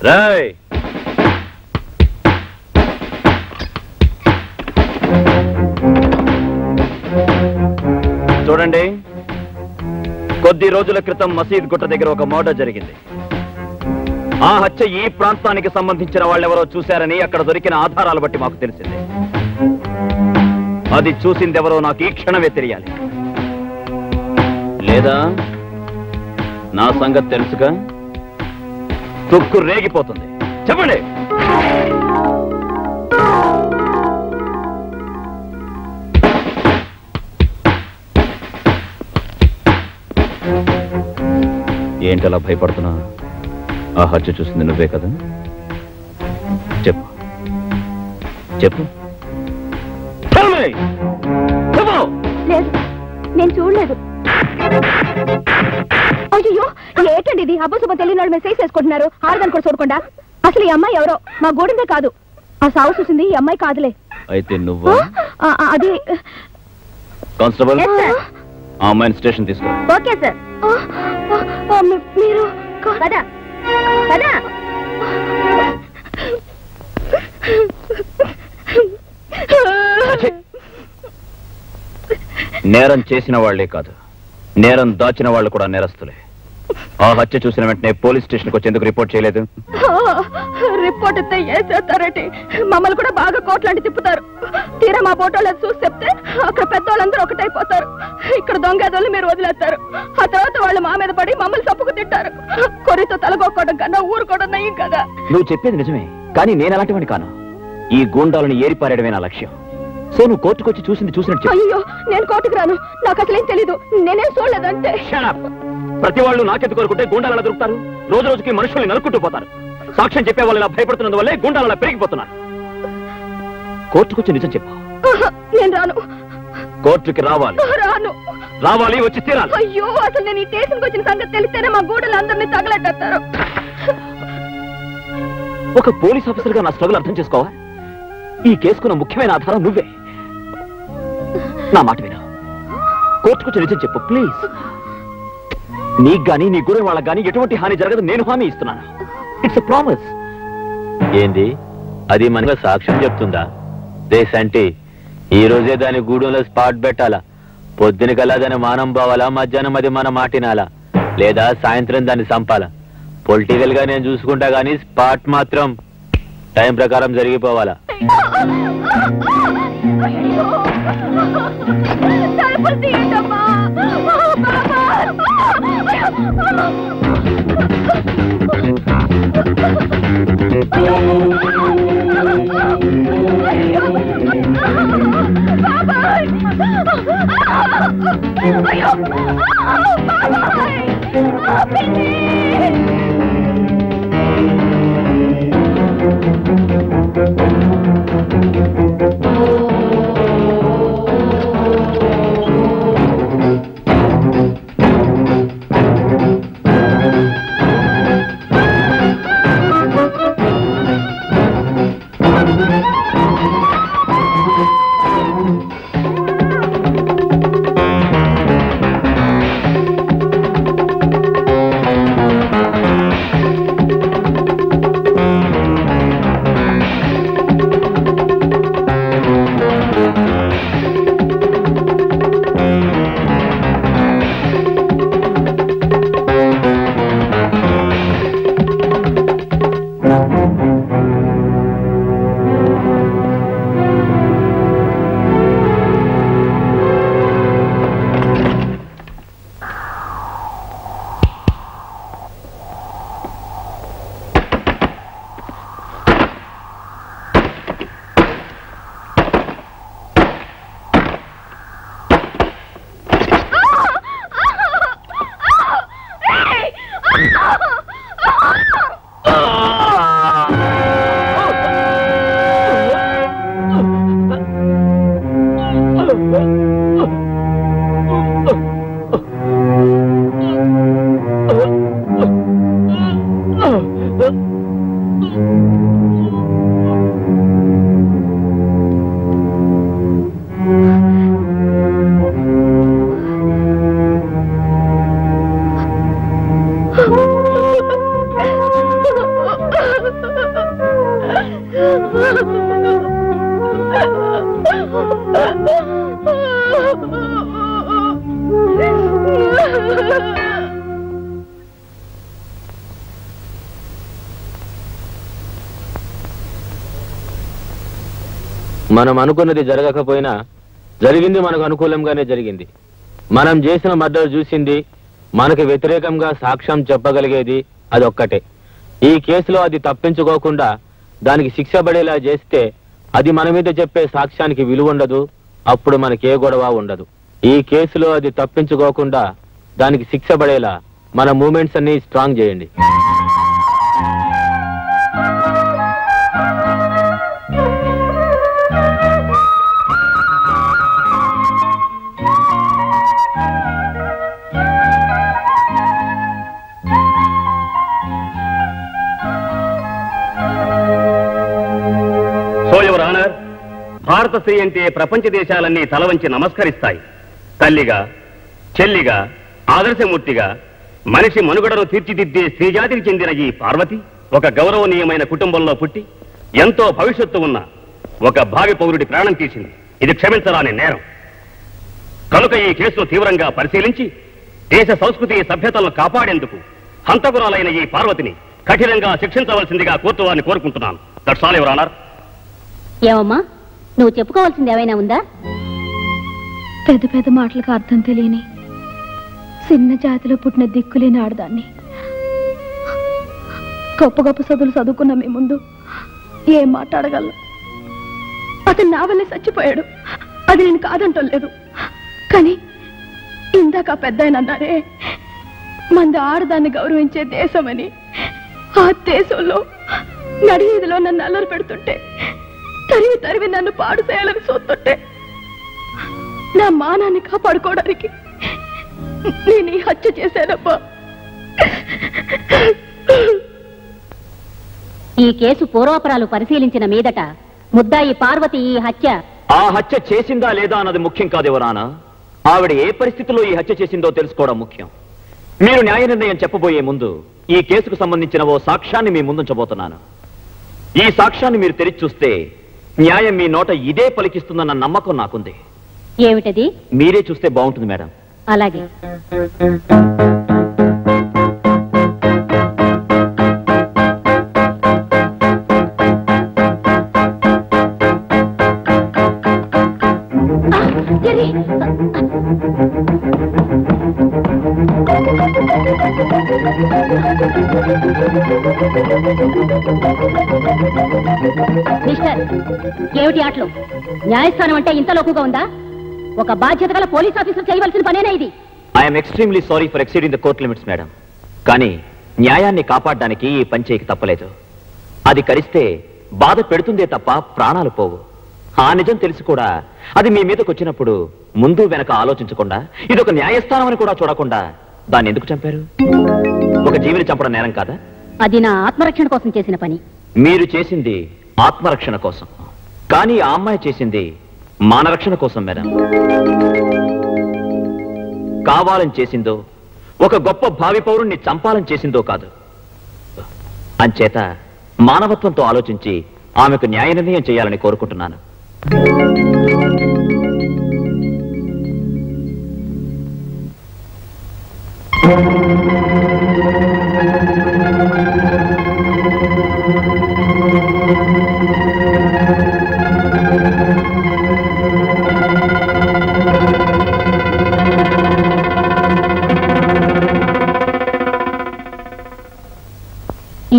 రాయ్ చూడండి, కొద్ది రోజుల క్రితం మసీద్ గుట్ట దగ్గర ఒక మర్డర్ జరిగింది. ఆ హత్య ఈ ప్రాంతానికి సంబంధించిన వాళ్ళెవరో చూశారని అక్కడ దొరికిన ఆధారాలు బట్టి మాకు తెలిసింది. అది చూసిందెవరో నాకు ఈ క్షణమే తెలియాలి. లేదా నా సంగతి తెలుసుగా, తుక్కు రేగిపోతుంది. చెప్పండి. ఏంటలా భయపడుతున్నా? ఆ హత్య చూసింది నువ్వే కదా? చెప్పు చెప్పు. లేదు, నేను చూడలేదు. అయ్యో, ఏంటండి ఇది? అబ్బసుబ్బ తెలియని వాళ్ళు మెసేజ్ చేసుకుంటున్నారు. ఆరుదని కూడా చూడకుండా. అసలు ఈ అమ్మాయి ఎవరో మా గూడిందే కాదు. ఆ సాగు చూసింది ఈ అమ్మాయి కాదులే. అయితే నువ్వు? అది కానిస్టేబుల్, ఆ అమ్మాయిని స్టేషన్ తీసుకో. Okay sir. మీరు కదా కదా. నేరం చేసిన వాళ్లే కాదు, నేరం దాచిన వాళ్ళు కూడా నేరస్తులే. ఆ హత్య చూసిన వెంటనే పోలీస్ స్టేషన్కి వచ్చేందుకు రిపోర్ట్ చేయలేదు? రిపోర్ట్ ఇస్తే ఏం చేస్తారంటే మమ్మల్ని కూడా బాగా కోట్లాంటి తిప్పుతారు. తీరా మా ఫోటోలను చూసి చెప్తే అక్కడ పెద్దవాళ్ళందరూ ఒకటైపోతారు. ఇక్కడ దొంగదోళ్ళు మీరు వదిలేస్తారు. ఆ తర్వాత వాళ్ళు మా మీద పడి మమ్మల్ని తప్పుకు తింటారు. కొరితో తలగొక్కడం కన్నా ఊరుకోవడం నయం కదా. నువ్వు చెప్పేది నిజమే, కానీ నేను అలాంటివాడిని కాను. ఈ గూండాలను ఏరిపారేయడమే నా లక్ష్యం. సో నువ్వు కోర్టుకొచ్చి చూసినట్టు. అయ్యో, నేను కోర్టుకు రాను. నాకు అసలేం తెలీదు. నేనేం చూడలేదంటే. ప్రతి వాళ్ళు నాకెందుకు కోరుకుంటే గూండాలు ఎలా దొరుకుతారు? రోజు రోజుకి మనుషుల్ని నరుక్కుంటూ పోతారు. సాక్ష్యం చెప్పే వాళ్ళు ఇలా భయపడుతున్నందువల్లే గూండాలు అలా పెరిగిపోతున్నారు. కోర్టుకొచ్చి నిజం చెప్పు. నేను రాను. కోర్టుకి రావాలి. రాను. రావాలి, వచ్చి తీరాలి. అయ్యో, అసలు నేను ఈ స్టేషన్కి వచ్చిన సంగతి తెలిస్తేనే మా గూడలు అందరినీ తగలట్టేస్తారు. ఒక పోలీస్ ఆఫీసర్ గా నా స్ట్రగుల్ అర్థం చేసుకోవా? ఈ కేసుకున్న ముఖ్యమైన ఆధారం నువ్వే. నా మాట విను. కోర్టుకొచ్చి నిజం చెప్పు ప్లీజ్. నీకు గానీ నీ గురి వాళ్ళకి గానీ ఎటువంటి హాని జరగదు, నేను హామీ ఇస్తున్నాను. It's a promise. ఏంది అది? మనగా సాక్ష్యం చెప్తుందా? దేశంటే ఈ రోజే దాని గూడెంలో స్పాట్ పెట్టాలా? పొద్దున కల్లా దాన్ని మానం పోవాలా? మధ్యాహ్నం అది మన మాటినాలా? లేదా సాయంత్రం దాన్ని చంపాలా? పొలిటికల్ గా నేను చూసుకుంటా గానీ స్పాట్ మాత్రం టైం ప్రకారం జరిగిపోవాలా? మనం అనుకున్నది జరగకపోయినా జరిగింది మనకు అనుకూలంగానే జరిగింది. మనం చేసిన మర్డర్ చూసింది, మనకు వ్యతిరేకంగా సాక్ష్యం చెప్పగలిగేది అదొక్కటే. ఈ కేసులో అది తప్పించుకోకుండా దానికి శిక్ష పడేలా చేస్తే అది మన మీద చెప్పే సాక్ష్యానికి విలువ ఉండదు, అప్పుడు మనకే గొడవ ఉండదు. ఈ కేసులో అది తప్పించుకోకుండా దానికి శిక్ష పడేలా మన మూమెంట్స్ అన్ని స్ట్రాంగ్ చేయండి. భారత స్త్రీ అంటే ప్రపంచ దేశాలన్నీ తలవంచి నమస్కరిస్తాయి. తల్లిగా, చెల్లిగా, ఆదర్శమూర్తిగా మనిషి మనుగడను తీర్చిదిద్దే స్త్రీజాతికి చెందిన ఈ పార్వతి ఒక గౌరవనీయమైన కుటుంబంలో పుట్టి ఎంతో భవిష్యత్తు ఉన్న ఒక భావి పౌరుడి ప్రాణం తీసింది. ఇది క్షమించరాని నేరం. కనుక ఈ కేసును తీవ్రంగా పరిశీలించి దేశ సంస్కృతి సభ్యతలను కాపాడేందుకు హంతకురాలైన ఈ పార్వతిని కఠినంగా శిక్షించవలసిందిగా కోర్టు వారిని కోరుకుంటున్నాను. That's all your honour. ఏమమ్మా, నువ్వు చెప్పుకోవాల్సింది ఏమైనా ఉందా? పెద్ద పెద్ద మాటలకు అర్థం తెలియని చిన్న జాతిలో పుట్టిన దిక్కులేని ఆడదాన్ని. గొప్ప గొప్ప చదువులు చదువుకున్న మీ ముందు ఏం మాట్లాడగలను? అతను నా వల్లే చచ్చిపోయాడు, అది నేను కాదంటలేదు. కానీ ఇందాక పెద్ద ఆయన అన్నారే, మంది ఆడదాన్ని గౌరవించే దేశమని. ఆ దేశంలో నడివీధిలో నన్ను అల్లరి పెడుతుంటే, తరివి తరివి నన్ను పాడు చేయాలని చూస్తుంటే, నా మానాన్ని కాపాడుకోవడానికి నేను ఈ హత్య చేశానబ్బా. ఈ కేసు పూర్వాపరాలు పరిశీలించిన మీదట ముద్దాయి పార్వతి ఈ ఆ హత్య చేసిందా లేదా అన్నది ముఖ్యం కాదు ఎవరానా. ఆవిడ ఏ పరిస్థితిలో ఈ హత్య చేసిందో తెలుసుకోవడం ముఖ్యం. మీరు న్యాయ నిర్ణయం చెప్పబోయే ముందు ఈ కేసుకు సంబంధించిన ఓ సాక్ష్యాన్ని మీ ముందుంచబోతున్నాను. ఈ సాక్ష్యాన్ని మీరు తెరిచి చూస్తే న్యాయం మీ నోట ఇదే పలికిస్తుందన్న నమ్మకం నాకుంది. ఏమిటది? మీరే చూస్తే బాగుంటుంది మేడం. అలాగే. మిస్టర్, ఏమిటి ఆటలు? న్యాయస్థానం అంటే ఇంత లోకుగా ఉందా? ఒక బాధ్యత గల పోలీస్ ఆఫీసర్ చేయవలసిన పనేనా ఇది? I'm extremely sorry for exceeding the court limits madam. కానీ న్యాయాన్ని కాపాడడానికి ఈ పని చేయక తప్పలేదు. అది కరిస్తే బాధ పెడుతుందే తప్ప ప్రాణాలు పోవు. ఆ నిజం తెలిసి కూడా అది మీ మీదకి వచ్చినప్పుడు ముందు వెనక ఆలోచించకుండా, ఇదొక న్యాయస్థానం అని కూడా చూడకుండా దాన్ని ఎందుకు చంపారు? ఒక జీవిని చంపడం నేరం కాదా? అది నా ఆత్మరక్షణ కోసం చేసిన పని. మీరు చేసింది ఆత్మరక్షణ కోసం, కానీ ఆ అమ్మాయి చేసింది మానరక్షణ కోసం మేడం. కావాలని చేసిందో, ఒక గొప్ప భావి పౌరుణ్ణి చంపాలని చేసిందో కాదు. అంచేత మానవత్వంతో ఆలోచించి ఆమెకు న్యాయ నిర్ణయం చేయాలని కోరుకుంటున్నాను.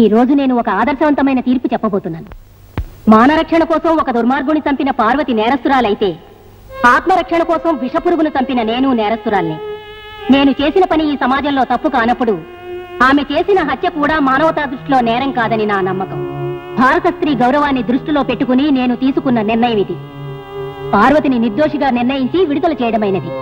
ఈ రోజు నేను ఒక ఆదర్శవంతమైన తీర్పు చెప్పబోతున్నాను. మానరక్షణ కోసం ఒక దుర్మార్గుని చంపిన పార్వతి నేరస్తురాలైతే, ఆత్మరక్షణ కోసం విషపురుగును చంపిన నేను నేరస్తురాల్ని. నేను చేసిన పని ఈ సమాజంలో తప్పు కానప్పుడు ఆమె చేసిన హత్య కూడా మానవతా దృష్టిలో నేరం కాదని నా నమ్మకం. భారత స్త్రీ గౌరవాన్ని దృష్టిలో పెట్టుకుని నేను తీసుకున్న నిర్ణయం ఇది. పార్వతిని నిర్దోషిగా నిర్ణయించి విడుదల చేయడమైనది.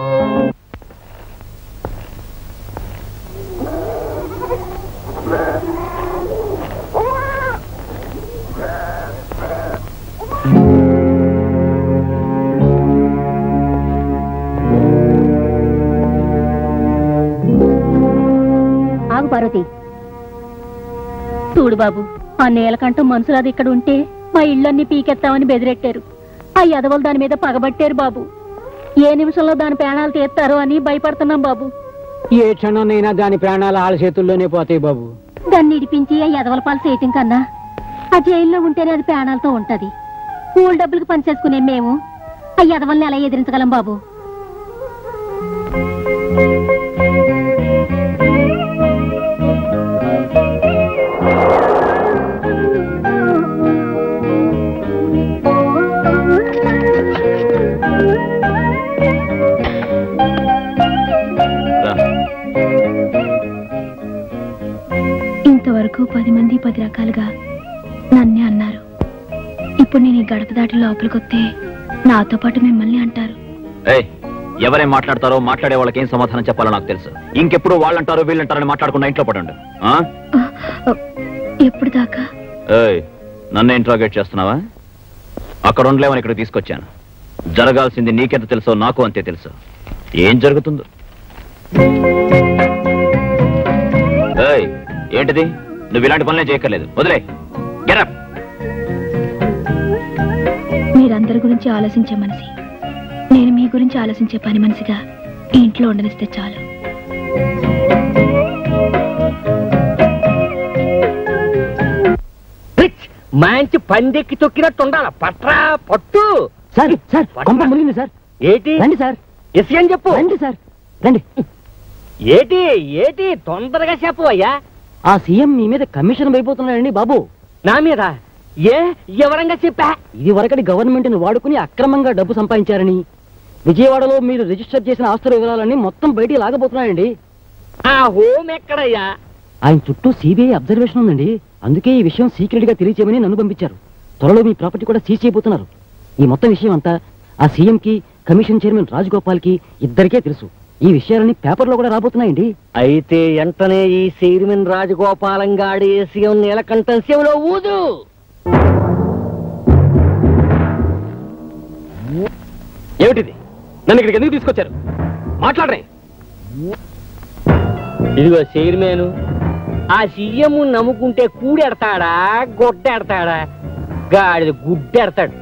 ఆగు పార్వతి. చూడు బాబు, ఆ నేలకంఠం మనుషులది ఇక్కడ ఉంటే మా ఇళ్ళన్నీ పీకెత్తామని బెదిరెట్టారు. ఆ ఎదవలు దాని మీద పగబట్టారు బాబు. ఏ నిమిషంలో దాని ప్రాణాలు తీస్తారో అని భయపడుతున్నాం బాబు. ఏ క్షణంనైనా దాని ప్రాణాలు ఆళ్ళ చేతుల్లోనే పోతాయి బాబు. దాన్ని ఇడిపించి ఆ ఎదవల పాలు చేయటం కన్నా ఆ జైల్లో ఉంటేనే అది ప్రాణాలతో ఉంటది. స్కూల్ డబ్బులకు పనిచేసుకునే మేము ఆ యదవల్ని అలా ఎదిరించగలం బాబు. ఇంతవరకు 10 మంది 10 రకాలుగా నన్నే అన్నారు. ఇప్పుడు నేను ఈ గడప దాటి లోపలికొస్తే నాతో పాటు మిమ్మల్ని అంటారు. ఎవరేం మాట్లాడతారో మాట్లాడే వాళ్ళకి ఏం సమాధానం చెప్పాలో నాకు తెలుసు. ఇంకెప్పుడు వాళ్ళంటారో వీళ్ళంటారని మాట్లాడకుండా ఇంట్లో పడండి. ఎప్పుడు దాకా? నన్ను ఇంట్రాగేట్ చేస్తున్నావా? అక్కడ ఉండలేవని ఇక్కడ తీసుకొచ్చాను. జరగాల్సింది నీకెంత తెలుసో నాకు అంతే తెలుసు. ఏం జరుగుతుందో. ఏంటిది? నువ్వు ఇలాంటి పనులే చేయక్కర్లేదు. వదిలే. Get up. మీరందరి గురించి ఆలోచించే మనిషి, నేను మీ గురించి ఆలోచించే పని మనిషిగా ఈ ఇంట్లో ఉండనిస్తే చాలు. మంచి పందెక్కి తొక్కినట్టు ఉండాల. పట్రా పట్టు. సార్ సార్ కొంప మునిగింది సార్. ఏటి రండి సార్. ఎస్ అని చెప్పు. రండి సార్ రండి. ఏటి ఏటి తొందరగా చెప్పు అయ్యా. ఆ సీఎం మీ మీద కమిషన్ అయిపోతున్నాడండి బాబు. నా మీద? ఏ ఎవరంగా చెప్పా? ఇది వరకటి గవర్నమెంట్ ని వాడుకుని అక్రమంగా డబ్బు సంపాదించారని, విజయవాడలో మీరు రిజిస్టర్ చేసిన ఆస్తుల వివరాలన్నీ మొత్తం బయటికి లాగబోతున్నాయండి. ఆ హోమ్ ఎక్కడయ్యా? ఆయన చుట్టూ సిబిఐ అబ్జర్వేషన్ ఉందండి. అందుకే ఈ విషయం సీక్రెట్ గా తెలియచేయమని నన్ను పంపించారు. త్వరలో మీ ప్రాపర్టీ కూడా సీజ్ చేయబోతున్నారు. ఈ మొత్తం విషయం అంతా ఆ సీఎం కి, కమిషన్ చైర్మన్ రాజగోపాల్ కి ఇద్దరికే తెలుసు. ఈ విషయాలన్నీ పేపర్లో కూడా రాబోతున్నాయండి. అయితే వెంటనే ఈ చైర్మన్ రాజగోపాలం గాడి సీఎం నీలకంఠం శివలో ఊదు. ఏమిటిది? నన్ను ఇక్కడికి ఎందుకు తీసుకొచ్చారు? మాట్లాడరే. ఇదిగో చైర్మన్, ఆ సీఎం నమ్ముకుంటే కూడెడతాడా గొడ్డెడతాడా? గాడిది గుడ్డెడతాడు.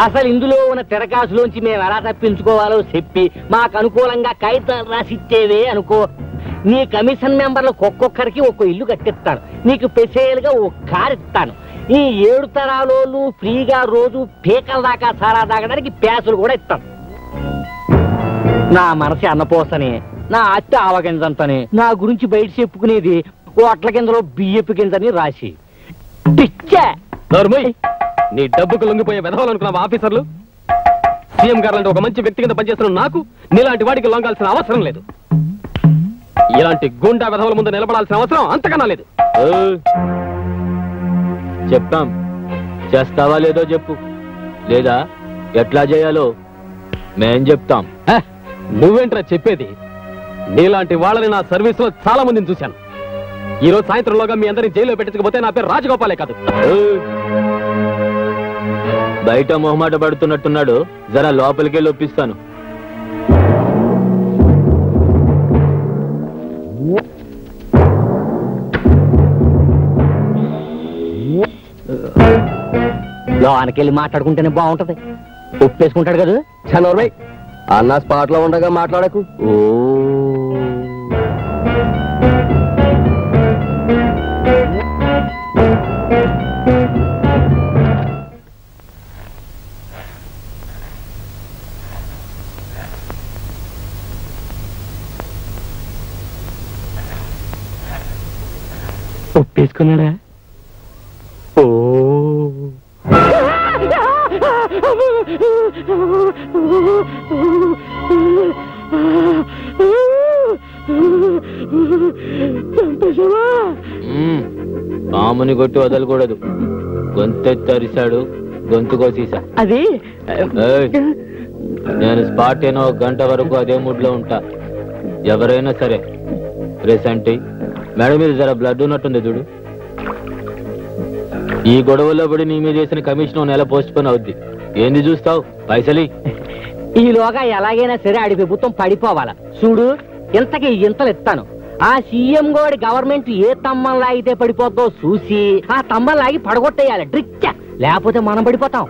అసలు ఇందులో ఉన్న తిరకాసులోంచి మేము ఎలా తప్పించుకోవాలో చెప్పి మాకు అనుకూలంగా కాగితాలు రాసిచ్చేవే అనుకో, నీ కమిషన్ మెంబర్లకు ఒక్కొక్కరికి ఒక్కో ఇల్లు కట్టిస్తాను. నీకు స్పెషల్ గా ఒక కారు ఇస్తాను. ఈ 7 తరాలు ఫ్రీగా రోజు పీకల దాకా సారా తాగడానికి ప్యాసులు కూడా ఇస్తాను. నా మనసు అన్నపోసని, నా అత్త ఆవగింజంతని, నా గురించి బయట చెప్పుకునేది ఓట్ల కిందలో బియ్యపు గింజని రాసి నీ డబ్బుకు లొంగిపోయే వెధవాలనుకున్నావు ఆఫీసర్లు. సీఎం గారు ఒక మంచి వ్యక్తి కింద పనిచేస్తున్న నాకు నీలాంటి వాడికి లొంగాల్సిన అవసరం లేదు. ఇలాంటి గుండా వెధవల ముందు నిలబడాల్సిన అవసరం అంతకన్నా లేదు. చెప్తాం. చేస్తావా లేదో చెప్పు, లేదా ఎట్లా చేయాలో మేం చెప్తాం. నువ్వేంట్రా చెప్పేది? నీలాంటి వాళ్ళని నా సర్వీస్ లో చాలా మందిని చూశాను. ఈ రోజు సాయంత్రంలోగా మీ అందరినీ జైల్లో పెట్టించకపోతే నా పేరు రాజగోపాలే కాదు. బయట మొహమాట పడుతున్నట్టున్నాడు, జరా లోపలికి వెళ్ళి ఒప్పిస్తాను. లోనకెళ్ళి మాట్లాడుకుంటేనే బాగుంటది. ఒప్పేసుకుంటాడు కదా. చనోర్మై, అన్న స్పాట్ లో ఉండగా మాట్లాడకు. ఓ ఒప్పేసుకున్నాడా? ఓ పాముని కొట్టి వదలకూడదు. గొంతెత్తరిశాడు, గొంతు కోసేసా. అది నేను స్పాట్ అయినా 1 గంట వరకు అదే మూడ్ లో ఉంటా. ఎవరైనా సరే రేసంటి మేడం మీద జర బ్లడ్ ఉన్నట్టుంది చూడు. ఈ గొడవలో పడి నీ మీద చేసిన కమిషన్ నెల పోస్ట్ పోన్ అవుద్ది. ఏంది చూస్తావు? పైసలి ఈలోగా ఎలాగైనా సరే ఆడి ప్రభుత్వం పడిపోవాలా చూడు. ఇంతకి ఇంతలు ఇస్తాను. ఆ సీఎం గోడి గవర్నమెంట్ ఏ తమ్మం లాగితే పడిపోద్దో చూసి ఆ తమ్మం లాగి పడగొట్టేయాలి డ్రిచ్చ, లేకపోతే మనం పడిపోతాం.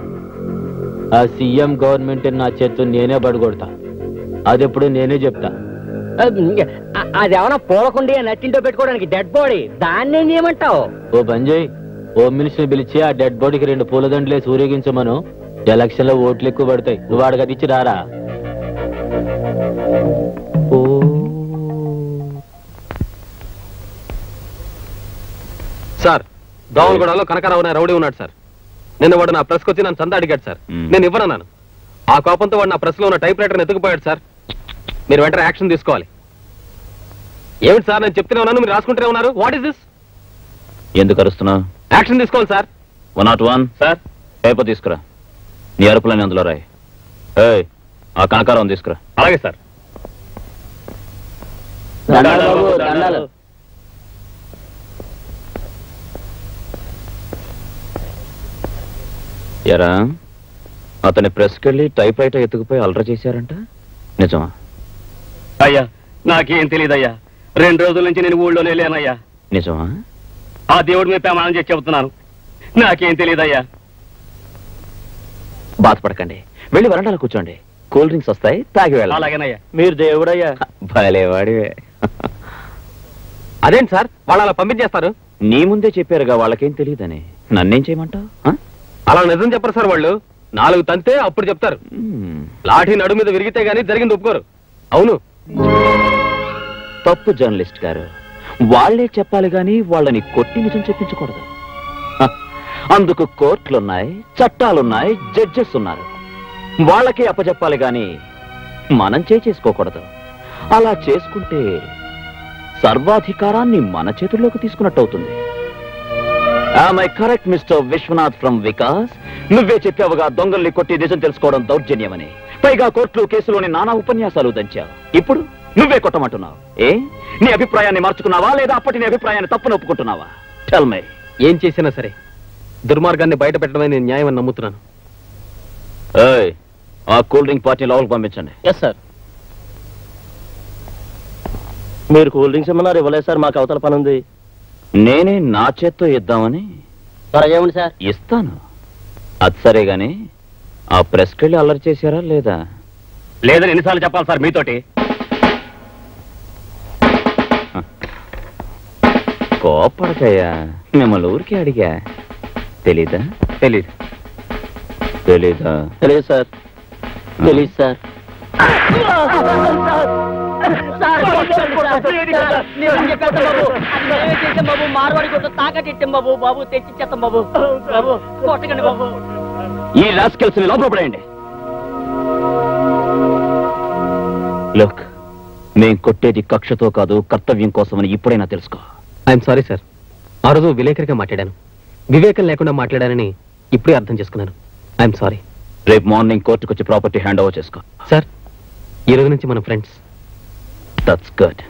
ఆ సీఎం గవర్నమెంట్ నా చేత్తు నేనే పడగొడతా. అదెప్పుడు నేనే చెప్తా. అదేమన్నా పూలకుండి నట్టింటో పెట్టుకోవడానికి డెడ్ బాడీ, దాన్ని ఏం చేయమంటావు? ఓ పని చేయి, హోమ్ మినిస్టర్ పిలిచి ఆ డెడ్ బాడీకి 2 పూలదండలేసి ఊరేగించమను. ఎలక్షన్ లో ఓట్లు ఎక్కువ పడతాయి. నువ్వు అడగది ఇచ్చి రారా. సార్, దోమలగూడలో కనకారావు అనే రౌడీ ఉన్నాడు సార్. నిన్న వాడు నా ప్రెస్కి వచ్చి నన్ను చందా అడిగాడు సార్. నేను ఇవ్వనన్నాను. ఆ కోపంతో వాడు నా ప్రెస్ లో ఉన్న టైప్ రైటర్ని ఎత్తుకుపోయాడు సార్. మీరు వెంటనే యాక్షన్ తీసుకోవాలి. ఏమిటి సార్, నేను చెప్తూనే ఉన్నాను, మీరు రాసుకుంటూనే ఉన్నారు. What is this? ఎందుకు అరుస్తున్నావు? యాక్షన్ తీసుకోవాలి సార్. 101 సార్, పేపర్ తీసుకురా. నీ అరుపులని అందులో రాయి. ఏయ్, ఆ కనకారం తీసుకురా. అలాగే సార్. ఎరా, అతని ప్రెస్కి వెళ్ళి టైప్ రైటర్ ఎత్తుకుపోయి అలర చేశారంట, నిజమా? అయ్యా, నాకేం తెలియదయ్యా. 2 రోజుల నుంచి నేను ఊళ్ళోనే లేనయ్యా. నిజమా? ఆ దేవుడి మీద ప్రమాణం చేసి చెబుతున్నాను, నాకేం తెలియదయ్యా. బాధపడకండి, వెళ్ళి వరండాలో కూర్చోండి. కూల్ డ్రింక్స్ వస్తాయి, తాగి వెళ్ళాలి. అలాగేనయ్యా. మీరు దేవుడయ్యా. భలేవాడివే. అదేంటి సార్, వాళ్ళు అలా పంపించేస్తారు? నీ ముందే చెప్పారుగా వాళ్ళకేం తెలియదని. నన్నేం చేయమంటావు? అలా నిజం చెప్పరు సార్. వాళ్ళు 4 తంతే అప్పుడు చెప్తారు. లాఠీ నడు మీద విరిగితే గానీ జరిగింది ఒప్పుకోరు. అవును. తప్పు జర్నలిస్ట్ గారు. వాళ్లే చెప్పాలి గాని వాళ్ళని కొట్టి నిజం చెప్పించకూడదు. అందుకు కోర్టులున్నాయి, చట్టాలున్నాయి, జడ్జెస్ ఉన్నారు. వాళ్ళకే అప్పచెప్పాలి గాని మనం చేసుకోకూడదు. అలా చేసుకుంటే సర్వాధికారాన్ని మన చేతుల్లోకి తీసుకున్నట్టు అవుతుంది. Am I correct, Mr. Vishwanath from Vikas? నువ్వే చెప్పావుగా దొంగల్ని కొట్టి నిజం తెలుసుకోవడం దౌర్జన్యమని. పైగా కోర్టులు కేసులోని నానా ఉపన్యాసాలు దంచావు. ఇప్పుడు నువ్వే కొట్టమంటున్నావు. నీ అభిప్రాయాన్ని మార్చుకున్నావా లేదా అప్పటి నీ అభిప్రాయాన్ని తప్పును ఒప్పుకుంటున్నావా? Tell me. ఏం చేసినా సరే దుర్మార్గాన్ని బయట పెట్టడమే నేను న్యాయమని నమ్ముతున్నాను. ఆ కూల్ డ్రింక్ పార్టీ లోపలికి పంపించండి. Yes sir. మీరు కూల్ డ్రింక్స్ ఏమన్నారు? ఇవ్వలేదు సార్, మాకు అవతల పని ఉంది. నేనే నా చేత్తో ఇద్దామని. ఏమండి సార్? ఇస్తాను. అది సరే గాని ఆ ప్రెస్కి వెళ్ళి అల్లరి చేశారా లేదా? లేదని ఎన్నిసార్లు చెప్పాలి సార్ మీతోటి? కోపడకయ్యా, మిమ్మల్ని ఊరికి అడిగా. తెలీదా? తెలీదు. తెలీదా? తెలియదు సార్. తెలియదు సార్. ఈ రాస్కెల్స్ ని లోపల పడేయండి. లుక్, మేం కొట్టేది కక్షతో కాదు, కర్తవ్యం కోసమని ఇప్పుడైనా తెలుసుకో. I'm sorry sir. ఆ రోజు విలేకరిగా మాట్లాడాను. వివేకం లేకుండా మాట్లాడానని ఇప్పుడే అర్థం చేసుకున్నాను. I'm sorry. రేపు మార్నింగ్ కోర్టుకు వచ్చి ప్రాపర్టీ హ్యాండ్ ఓవర్ చేసుకో. సార్, ఈ రోజు నుంచి మన ఫ్రెండ్స్. That's good.